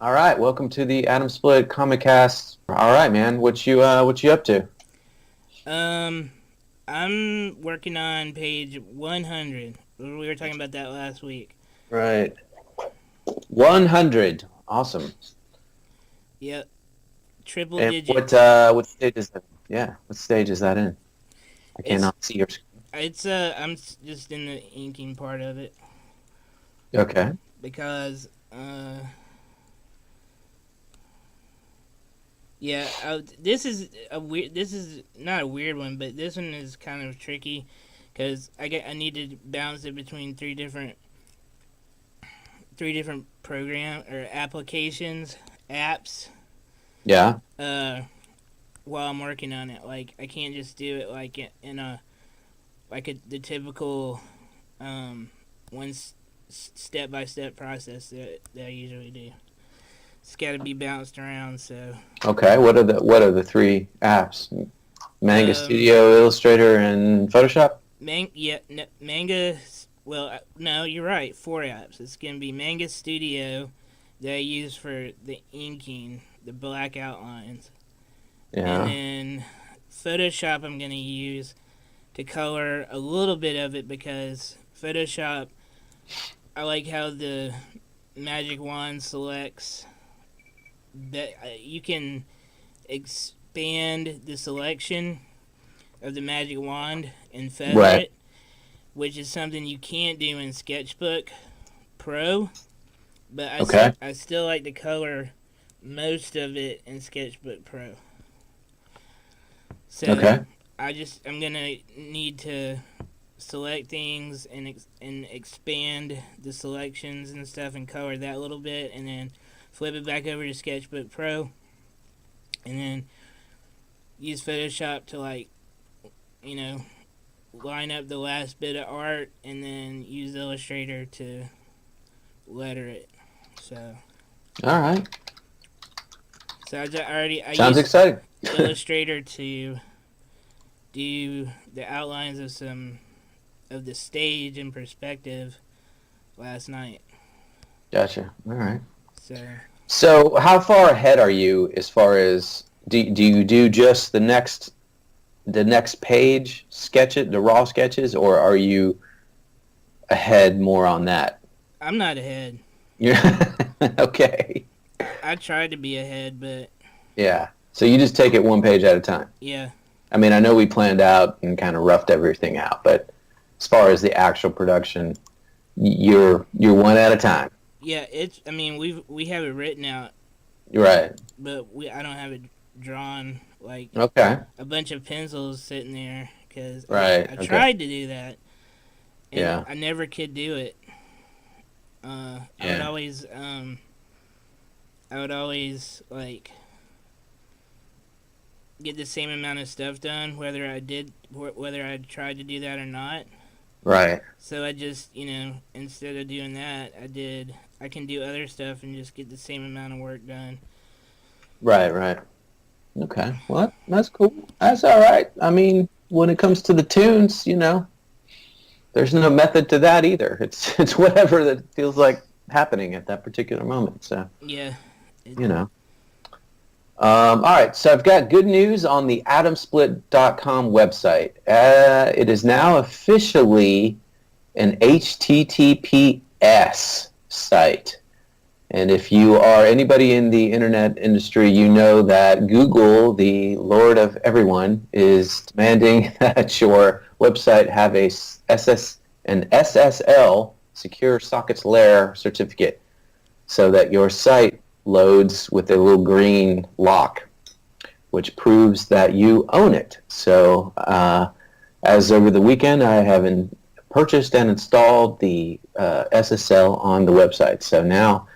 All right, welcome to the Atomsplit Comic Cast. All right, man, what you up to? Um, I'm working on page 100. We were talking about that last week. Right, 100. Awesome. Yep, triple And digits. what stage is that? Yeah, what stage is that in? I It's cannot see your screen. just in the inking part of it Okay. because yeah, this is a weird. This is not a weird one, but this one is kind of tricky because I need to balance it between three different program or applications apps. Yeah. Uh, while I'm working on it. Like I can't just do it like the typical one step by step process that I usually do. It's got to be bounced around. So Okay. What are the three apps? Manga um, Studio, Illustrator, and Photoshop. Manga. Well, no, you're right. Four apps. It's gonna be Manga Studio that I use for the inking, the black outlines, and Yeah. then Photoshop I'm gonna use to color a little bit of it because Photoshop, I like how the magic wand selects that you can expand the selection of the magic wand and feather Right. it, which is something you can't do in Sketchbook Pro. But Okay. I still like to color most of it in Sketchbook Pro. So Okay. I'm gonna need to select things and expand the selections and stuff and color that a little bit, and then flip it back over to Sketchbook Pro, and then use Photoshop to you know line up the last bit of art, and then use Illustrator to letter it. So All right. I Sounds used exciting. Illustrator to do the outlines of some of the stage and perspective last night. Gotcha. All right. So So, how far ahead are you as far as do you do just the next page sketch it, the raw sketches, or are you ahead more on that? I'm not ahead. You're okay. I tried to be ahead, but Yeah. So you just take it one page at a time. yeah, I mean, I know we planned out and kind of roughed everything out, but as far as the actual production, you're one at a time. yeah. It's. I mean, we have it written out, You're right. but I don't have it drawn like Okay. a bunch of pencils sitting there because Right. I Okay. tried to do that and Yeah. I never could do it. I would Yeah. always like get the same amount of stuff done whether I tried to do that or not. Right. So I just, instead of doing that, I can do other stuff and just get the same amount of work done. Right. Right. Okay. Well, that's cool. That's all right. I mean, when it comes to the tunes, there's no method to that either. It's whatever that feels like happening at that particular moment. So, Yeah. It, you know. All right. So I've got good news on the Atomsplit.com website. It is now officially an HTTPS site. And if you are anybody in the internet industry, you know that Google, the lord of everyone, is demanding that your website have an SSL, Secure Sockets Layer certificate, so that your site loads with a little green lock, which proves that you own it. So as over the weekend, I have purchased and installed the SSL on the website. So now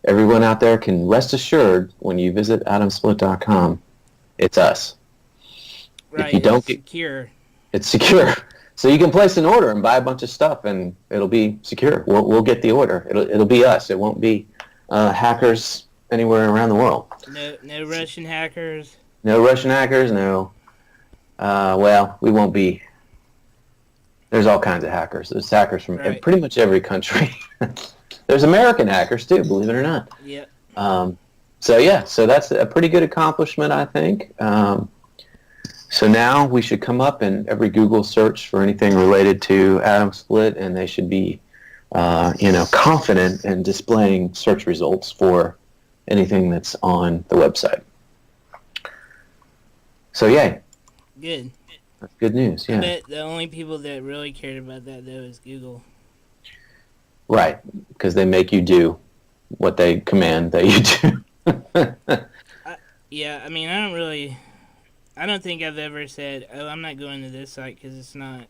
everyone out there can rest assured when you visit atomsplit.com, it's us. If right. you It's don't get, secure. it's secure. So you can place an order and buy a bunch of stuff, and it'll be secure. We'll get the order. It'll be us. It won't be hackers anywhere around the world. No Russian hackers. No Russian hackers. No. Well, we won't be. There's all kinds of hackers. There's hackers from Right. pretty much every country. There's American hackers too, believe it or not. Yep. So yeah, so that's a pretty good accomplishment, I think. So now we should come up in every Google search for anything related to Atomsplit, and they should be, confident in displaying search results for anything that's on the website. So yay. Good. That's good news, yeah. I bet the only people that really cared about that, though, is Google. Right, because they make you do what they command that you do. Yeah, I mean, I don't think I've ever said, oh, I'm not going to this site because it's not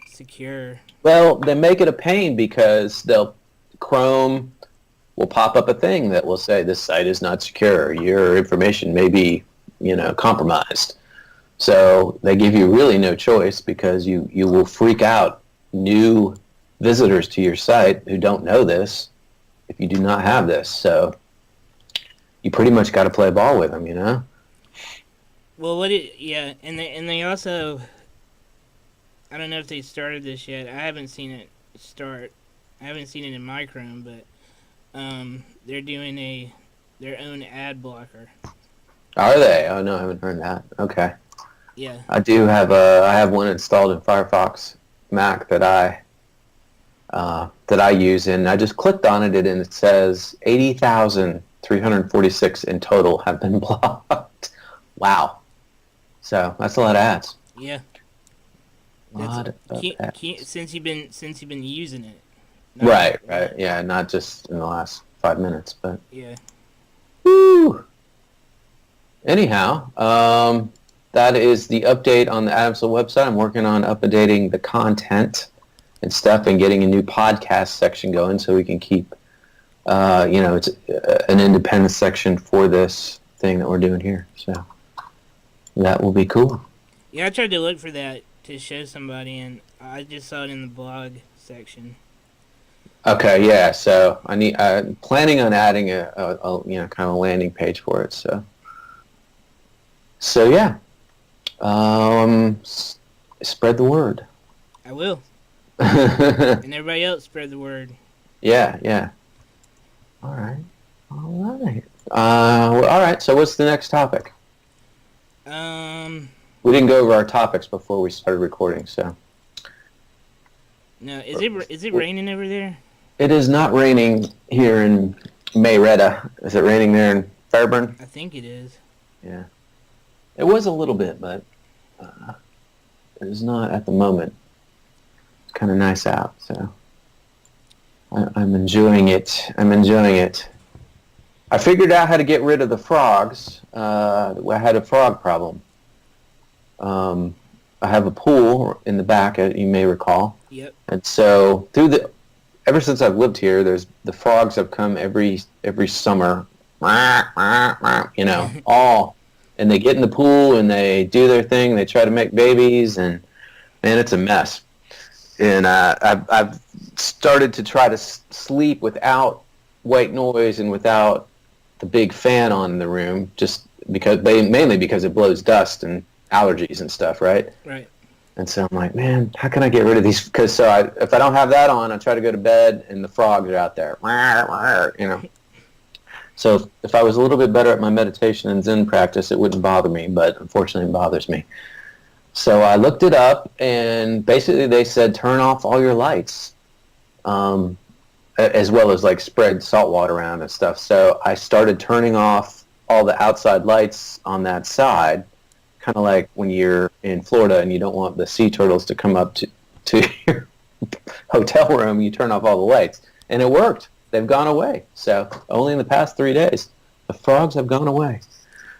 secure. Well, they make it a pain because Chrome will pop up a thing that will say this site is not secure. Your information may be, compromised. So they give you really no choice because you will freak out new visitors to your site who don't know this if you do not have this. So you pretty much got to play ball with them, Well, and they also, I don't know if they started this yet. I haven't seen it start. I haven't seen it in my Chrome, but they're doing their own ad blocker. Are they? Oh no, I haven't heard that. Okay. Yeah. I have one installed in Firefox Mac that I use, and I just clicked on it, and it says 80,346 in total have been blocked. Wow. So that's a lot of ads. Yeah. Since you've been using it. Right. Yeah, not just in the last 5 minutes, but yeah. Woo. Anyhow, that is the update on the Atomsplit website. I'm working on updating the content and stuff, and getting a new podcast section going so we can keep, it's an independent section for this thing that we're doing here. So that will be cool. Yeah, I tried to look for that to show somebody, and I just saw it in the blog section. Okay, yeah. So I'm planning on adding a kind of a landing page for it. So yeah, spread the word. I will. And everybody else spread the word. Yeah. All right. All right. So what's the next topic? We didn't go over our topics before we started recording, so. No, is it raining over there? It is not raining here in Mayretta. Is it raining there in Fairburn? I think it is. Yeah. It was a little bit, but it is not at the moment. It's kind of nice out, so I'm enjoying it. I figured out how to get rid of the frogs. I had a frog problem. I have a pool in the back, you may recall. Yep. And so ever since I've lived here, the frogs have come every summer, and they get in the pool and they do their thing. They try to make babies, and man, it's a mess. And I've started to try to sleep without white noise and without the big fan on in the room, just mainly because it blows dust and allergies and stuff, right? Right. And so I'm like, man, how can I get rid of these? Because if I don't have that on, I try to go to bed and the frogs are out there, So if I was a little bit better at my meditation and Zen practice, it wouldn't bother me, but unfortunately it bothers me. So I looked it up, and basically they said turn off all your lights, as well as like spread salt water around and stuff. So I started turning off all the outside lights on that side, kind of like when you're in Florida and you don't want the sea turtles to come up to your hotel room, you turn off all the lights. And it worked. They've gone away. So only in the past 3 days, the frogs have gone away.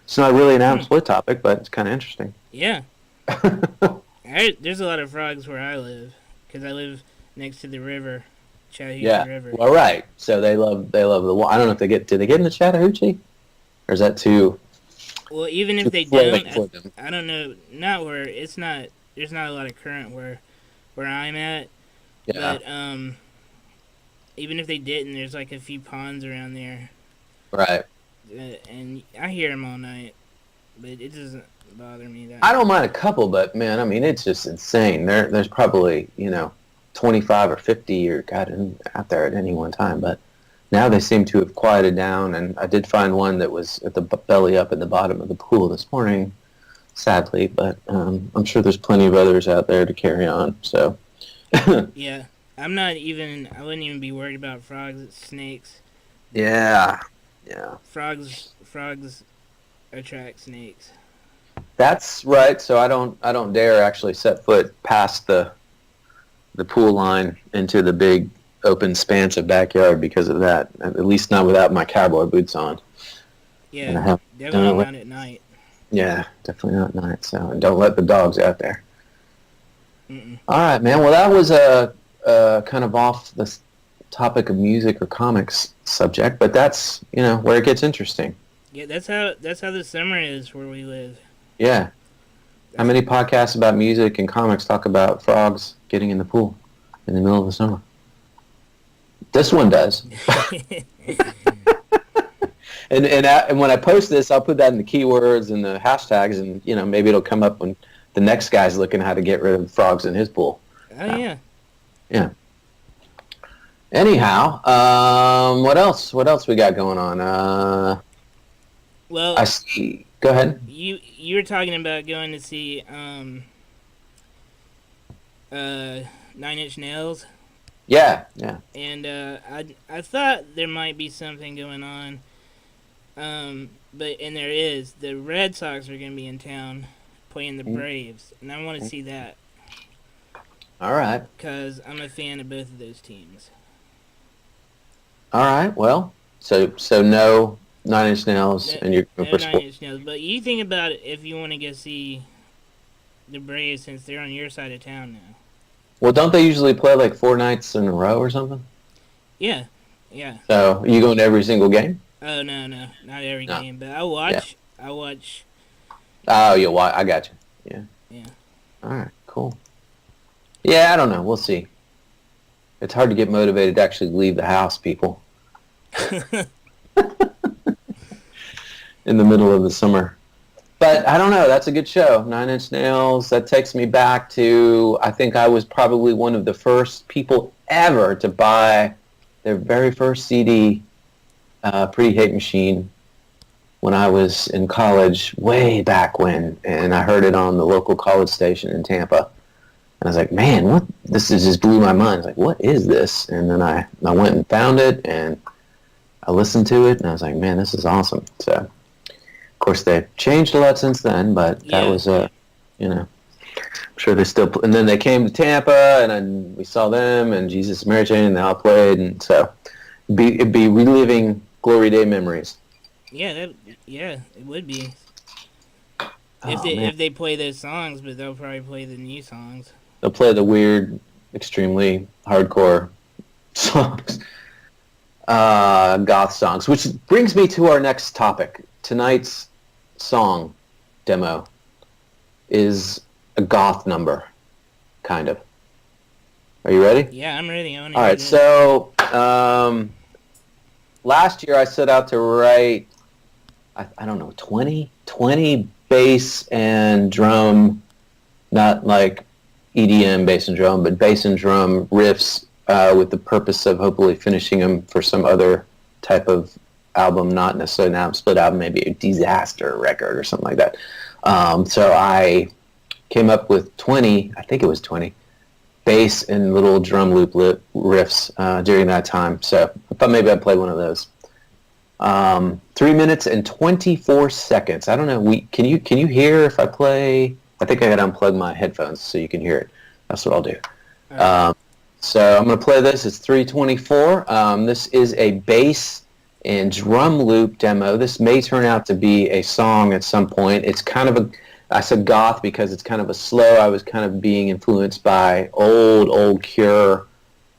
It's not really an Atomsplit topic, but it's kind of interesting. Yeah. There's a lot of frogs where I live, because I live next to the river, Chattahoochee River. Well, right. So they love the water. I don't know if do they get in the Chattahoochee? Or is that too... Well, even if they don't, I don't know. Not where it's not. There's not a lot of current where I'm at. Yeah. But even if they didn't, there's like a few ponds around there. Right. And I hear them all night, but it doesn't bother me that. I don't mind a couple, but man, I mean, it's just insane. There's probably 25 or 50 or out there at any one time, but now they seem to have quieted down, and I did find one that was at the belly up at the bottom of the pool this morning, sadly, but I'm sure there's plenty of others out there to carry on, so. Yeah. I wouldn't even be worried about frogs, it's snakes. Yeah. Frogs attract snakes. That's right, so I don't dare actually set foot past the pool line into the big open expanse of backyard because of that, at least not without my cowboy boots on. Yeah, definitely not at night. Yeah, definitely not at night, so don't let the dogs out there. Mm-mm. All right, man. Well, that was a kind of off the topic of music or comics subject, but that's where it gets interesting. Yeah, that's how the summer is where we live. Yeah. How many podcasts about music and comics talk about frogs getting in the pool in the middle of the summer? This one does. and when I post this, I'll put that in the keywords and the hashtags, and maybe it'll come up when the next guy's looking how to get rid of frogs in his pool. Oh yeah. Yeah. Anyhow, what else? What else we got going on? Well, I see. Go ahead. You were talking about going to see 9 Inch Nails. Yeah. And I thought there might be something going on. But there is. The Red Sox are going to be in town playing the Braves, and I want to see that. All right. Because I'm a fan of both of those teams. All right. Well, so no 9 Inch Nails, and you're going no for 9 Inch Nails. But you think about it if you want to go see the Braves, since they're on your side of town now. Well, don't they usually play like 4 nights in a row or something? Yeah. So you going to every single game? Oh no, not every game, but I watch. Yeah. I watch. Oh, you watch. I got you. Yeah. All right. Cool. Yeah, I don't know. We'll see. It's hard to get motivated to actually leave the house, people. In the middle of the summer. But I don't know. That's a good show. 9 Inch Nails. That takes me back to, I think I was probably one of the first people ever to buy their very first CD, Pretty Hate Machine, when I was in college, way back when. And I heard it on the local college station in Tampa. And I was like, man, what? Just blew my mind. I was like, what is this? And then I went and found it, and I listened to it, and I was like, man, this is awesome. So, of course, they've changed a lot since then, but that was, I'm sure they still, and then they came to Tampa, and then we saw them, and Jesus Mary Chain, and they all played, and so it'd be reliving Glory Day memories. Yeah, it would be. Oh, if they play those songs, but they'll probably play the new songs. They'll play the weird, extremely hardcore songs, goth songs, which brings me to our next topic. Tonight's song demo is a goth number, kind of. Are you ready? Yeah, I'm ready. All right, so last year I set out to write, I don't know, 20 bass and drum, not like EDM bass and drum, but bass and drum riffs with the purpose of hopefully finishing them for some other type of album, not necessarily an Atomsplit album, maybe a disaster record or something like that. So I came up with 20, I think it was 20, bass and little drum loop riffs during that time. So I thought maybe I'd play one of those. 3 minutes and 24 seconds. I don't know. Can you hear if I play? I think I got to unplug my headphones so you can hear it. That's what I'll do. Right. So I'm going to play this. It's 3:24. This is a bass and drum loop demo. This may turn out to be a song at some point. It's kind of I said goth because it's kind of a slow. I was kind of being influenced by old Cure,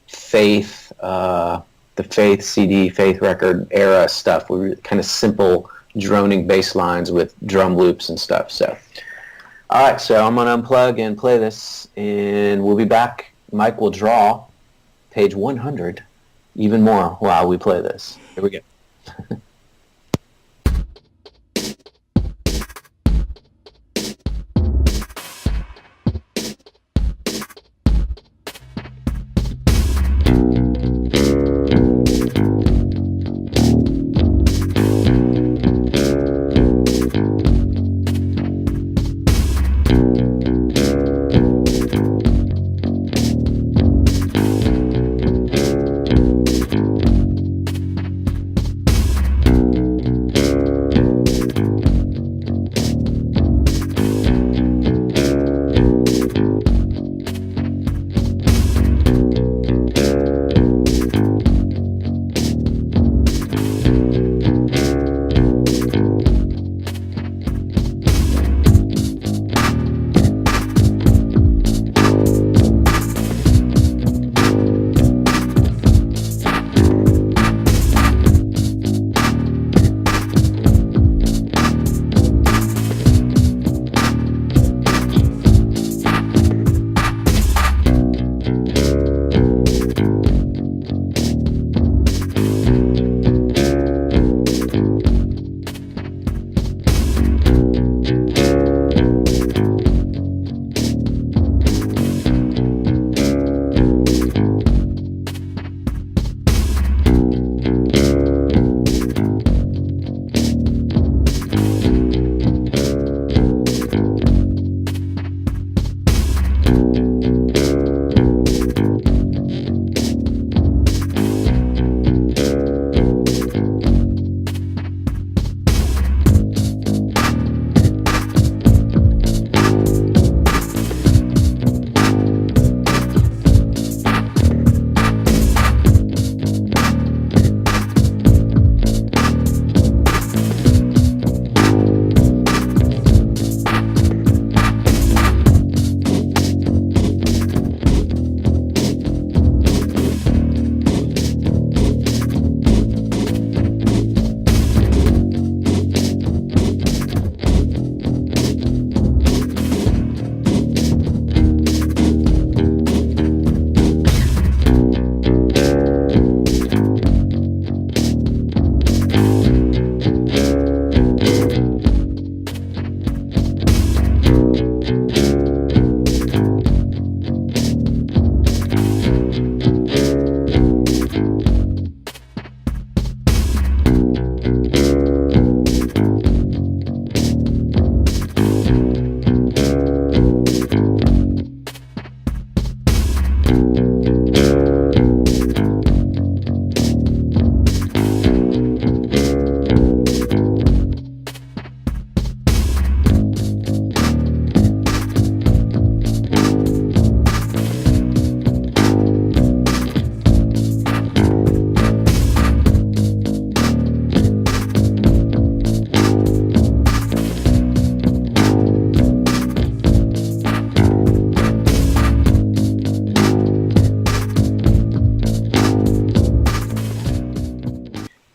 Faith, the Faith CD, Faith record era stuff. We were kind of simple droning bass lines with drum loops and stuff. So, all right, so I'm going to unplug and play this, and we'll be back. Mike will draw page 100 even more while we play this. Here we go.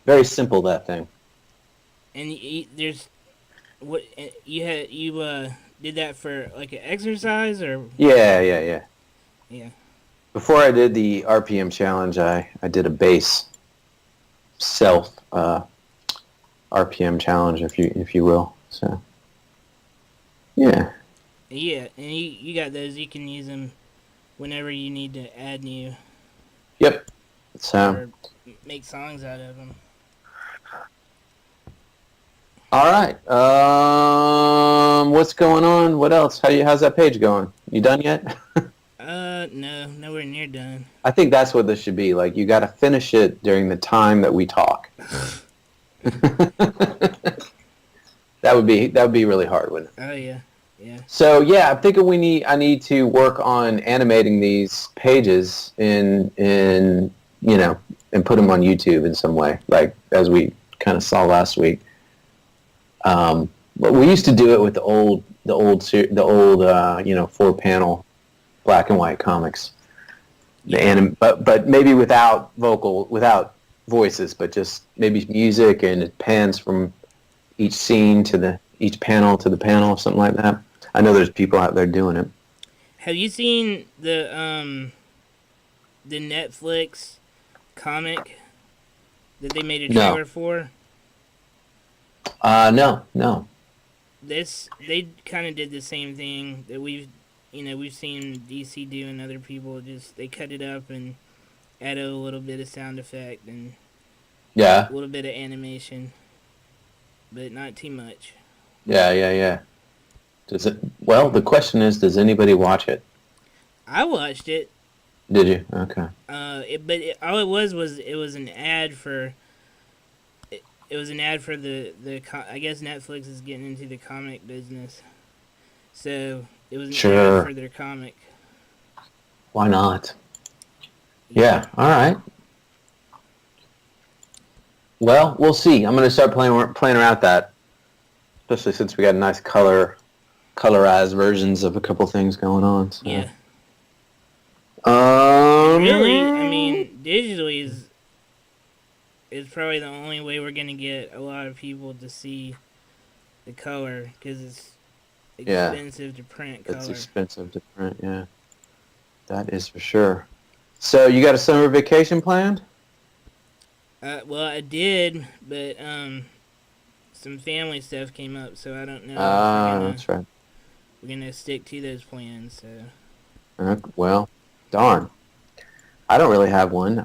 Very simple, that thing. And there's what you did that for like an exercise or Yeah. yeah. Before I did the RPM challenge, I did a bass self RPM challenge, if you will. So yeah. Yeah, and you got those. You can use them whenever you need to add new Yep. So or make songs out of them. all right. What's going on? What else? How's that page going? You done yet? No, nowhere near done. I think that's what this should be. Like, you got to finish it during the time that we talk. That would be really hard, wouldn't it? Oh yeah, yeah. So yeah, I'm thinking I need to work on animating these pages and put them on YouTube in some way, like as we kind of saw last week. But we used to do it with the old 4-panel black and white comics. But maybe without voices, but just maybe music, and it pans from each scene to each panel to the panel, something like that. I know there's people out there doing it. Have you seen the Netflix comic that they made a trailer for? No. They kind of did the same thing that we've seen DC do, and other people just they cut it up and added a little bit of sound effect and Yeah. a little bit of animation, but not too much. Yeah. Well, the question is, does anybody watch it? I watched it. Did you? Okay. All it was it was an ad for. It was an ad for I guess Netflix is getting into the comic business, so it was an ad for their comic. Why not? Yeah. All right. Well, we'll see. I'm going to start playing around with that, especially since we got nice colorized versions of a couple things going on. So. Yeah. Really, I mean, digitally is probably the only way we're gonna get a lot of people to see the color, because it's expensive to print color. It's expensive to print. Yeah, that is for sure. So you got a summer vacation planned? Well, I did, but some family stuff came up, so I don't know. That's right. We're gonna stick to those plans. So. Well, darn. I don't really have one.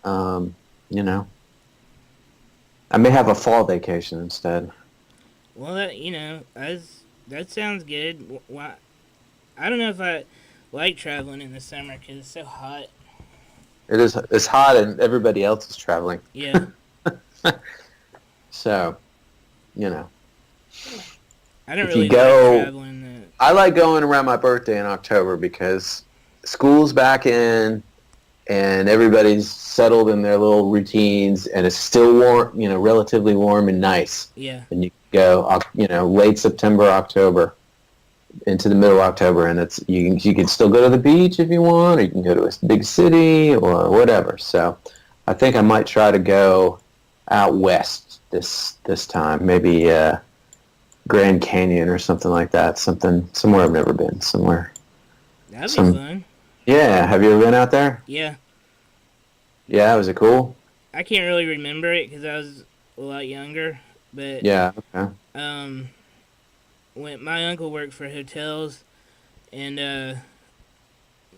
I may have a fall vacation instead. Well, that sounds good. Why? I don't know if I like traveling in the summer because it's so hot. It is. It's hot, and everybody else is traveling. Yeah. So, I don't really like traveling. I like going around my birthday in October because school's back in, and everybody's settled in their little routines, and it's still warm, relatively warm and nice. Yeah. And you go, late September, October, into the middle of October, and you can still go to the beach if you want, or you can go to a big city or whatever. So, I think I might try to go out west this time, maybe Grand Canyon or something like that. Somewhere I've never been. That'd be fun. Yeah, have you ever been out there? Yeah. Yeah, was it cool? I can't really remember it because I was a lot younger, but yeah, okay. When my uncle worked for hotels, and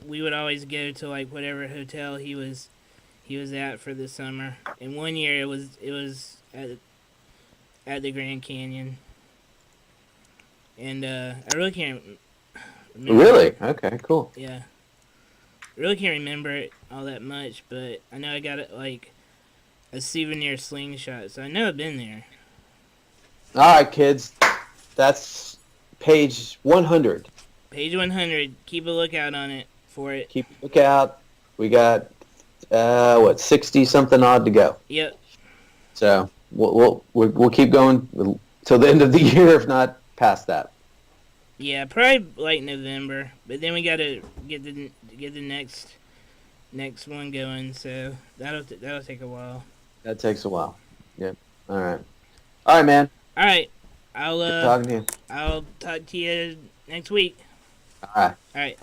we would always go to like whatever hotel he was at for the summer. And one year it was at the Grand Canyon, and I really can't remember. Really? Okay, cool. Yeah. I really can't remember it all that much, but I know I got it like a souvenir slingshot, so I know I've been there. All right, kids. That's page 100. Page 100. Keep a lookout on it for it. Keep a lookout. We got 60 something odd to go. Yep. So we'll keep going till the end of the year, if not past that. Yeah, probably like November, but then we gotta get the next one going, so that'll take a while. That takes a while. Yeah. All right. All right, man. All right, I'll Good talking to you. I'll talk to you next week. All right. All right.